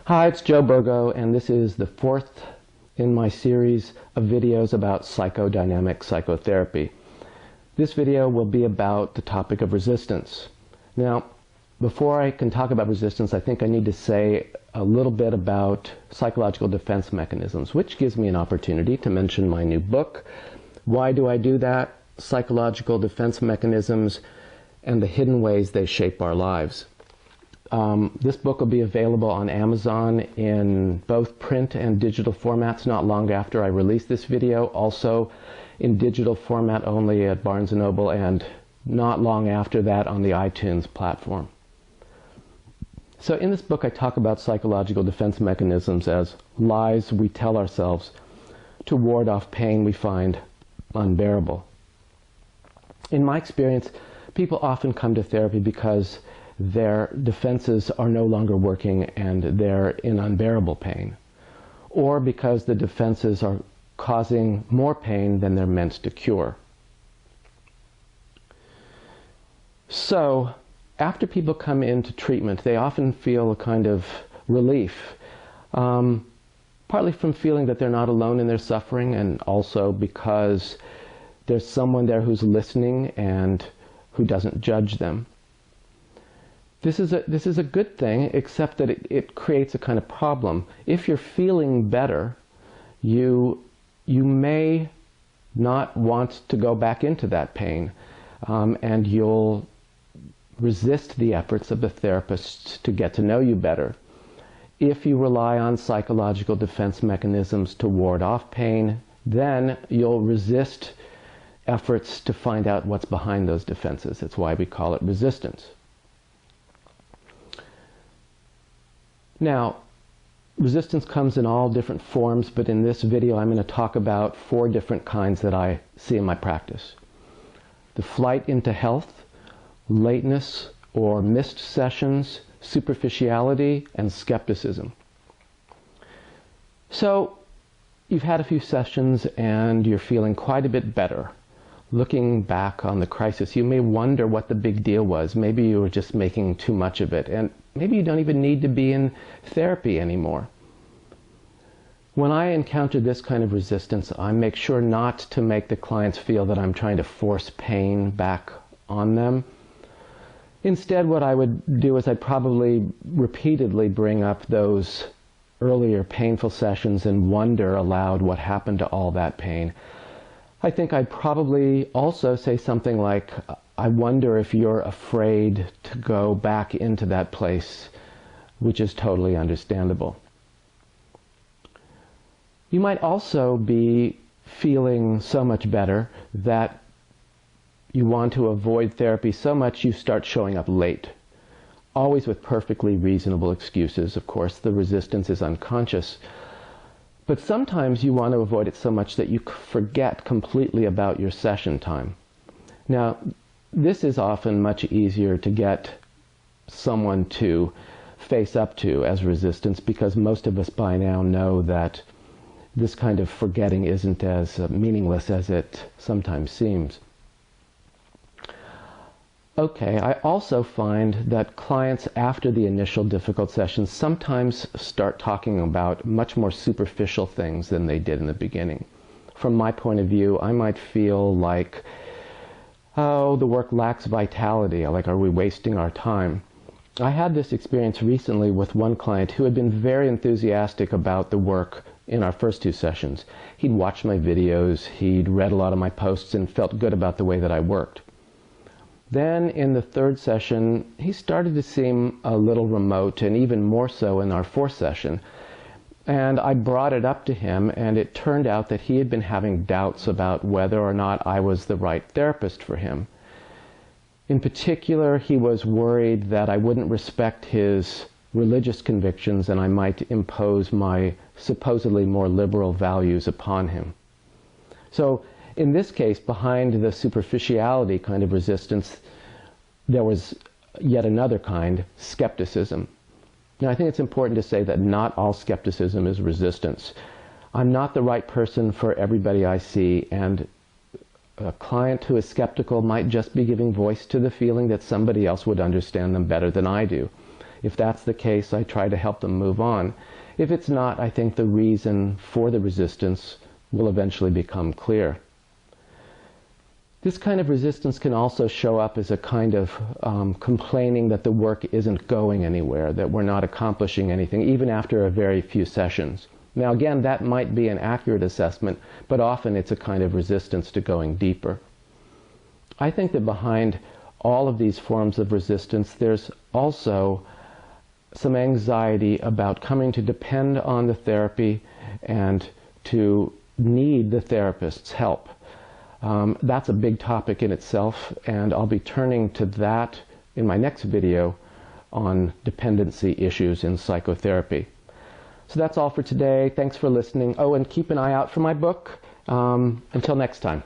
Hi, it's Joe Burgo, and this is the fourth in my series of videos about psychodynamic psychotherapy. This video will be about the topic of resistance. Now, before I can talk about resistance, I think I need to say a little bit about psychological defense mechanisms, which gives me an opportunity to mention my new book. Why do I do that? Psychological defense mechanisms and the hidden ways they shape our lives. This book will be available on Amazon in both print and digital formats not long after I release this video, also in digital format only at Barnes & Noble, and not long after that on the iTunes platform. So in this book I talk about psychological defense mechanisms as lies we tell ourselves to ward off pain we find unbearable. In my experience, people often come to therapy because their defenses are no longer working and they're in unbearable pain, or because the defenses are causing more pain than they're meant to cure. So after people come into treatment, they often feel a kind of relief, partly from feeling that they're not alone in their suffering, and also because there's someone there who's listening and who doesn't judge them. This is a good thing, except that it creates a kind of problem. If you're feeling better, you may not want to go back into that pain, and you'll resist the efforts of the therapist to get to know you better. If you rely on psychological defense mechanisms to ward off pain, then you'll resist efforts to find out what's behind those defenses. That's why we call it resistance. Now, resistance comes in all different forms, but in this video I'm going to talk about 4 different kinds that I see in my practice. The flight into health, lateness or missed sessions, superficiality, and skepticism. So, you've had a few sessions and you're feeling quite a bit better. Looking back on the crisis, you may wonder what the big deal was. Maybe you were just making too much of it, and maybe you don't even need to be in therapy anymore. When I encounter this kind of resistance, I make sure not to make the clients feel that I'm trying to force pain back on them. Instead, what I would do is I'd probably repeatedly bring up those earlier painful sessions and wonder aloud what happened to all that pain. I think I'd probably also say something like, I wonder if you're afraid to go back into that place, which is totally understandable. You might also be feeling so much better that you want to avoid therapy so much you start showing up late, always with perfectly reasonable excuses. Of course, the resistance is unconscious. But sometimes you want to avoid it so much that you forget completely about your session time. Now, this is often much easier to get someone to face up to as resistance, because most of us by now know that this kind of forgetting isn't as meaningless as it sometimes seems. Okay, I also find that clients after the initial difficult sessions sometimes start talking about much more superficial things than they did in the beginning. From my point of view, I might feel like, oh, the work lacks vitality, like, are we wasting our time? I had this experience recently with one client who had been very enthusiastic about the work in our first 2 sessions. He'd watched my videos, he'd read a lot of my posts, and felt good about the way that I worked. Then in the 3rd session, he started to seem a little remote, and even more so in our 4th session. And I brought it up to him, and it turned out that he had been having doubts about whether or not I was the right therapist for him. In particular, he was worried that I wouldn't respect his religious convictions and I might impose my supposedly more liberal values upon him. So, in this case, behind the superficiality kind of resistance, there was yet another kind, skepticism. Now, I think it's important to say that not all skepticism is resistance. I'm not the right person for everybody I see, and a client who is skeptical might just be giving voice to the feeling that somebody else would understand them better than I do. If that's the case, I try to help them move on. If it's not, I think the reason for the resistance will eventually become clear. This kind of resistance can also show up as a kind of complaining that the work isn't going anywhere, that we're not accomplishing anything, even after a very few sessions. Now again, that might be an accurate assessment, but often it's a kind of resistance to going deeper. I think that behind all of these forms of resistance, there's also some anxiety about coming to depend on the therapy and to need the therapist's help. That's a big topic in itself, and I'll be turning to that in my next video on dependency issues in psychotherapy. So that's all for today. Thanks for listening. Oh, and keep an eye out for my book. Until next time.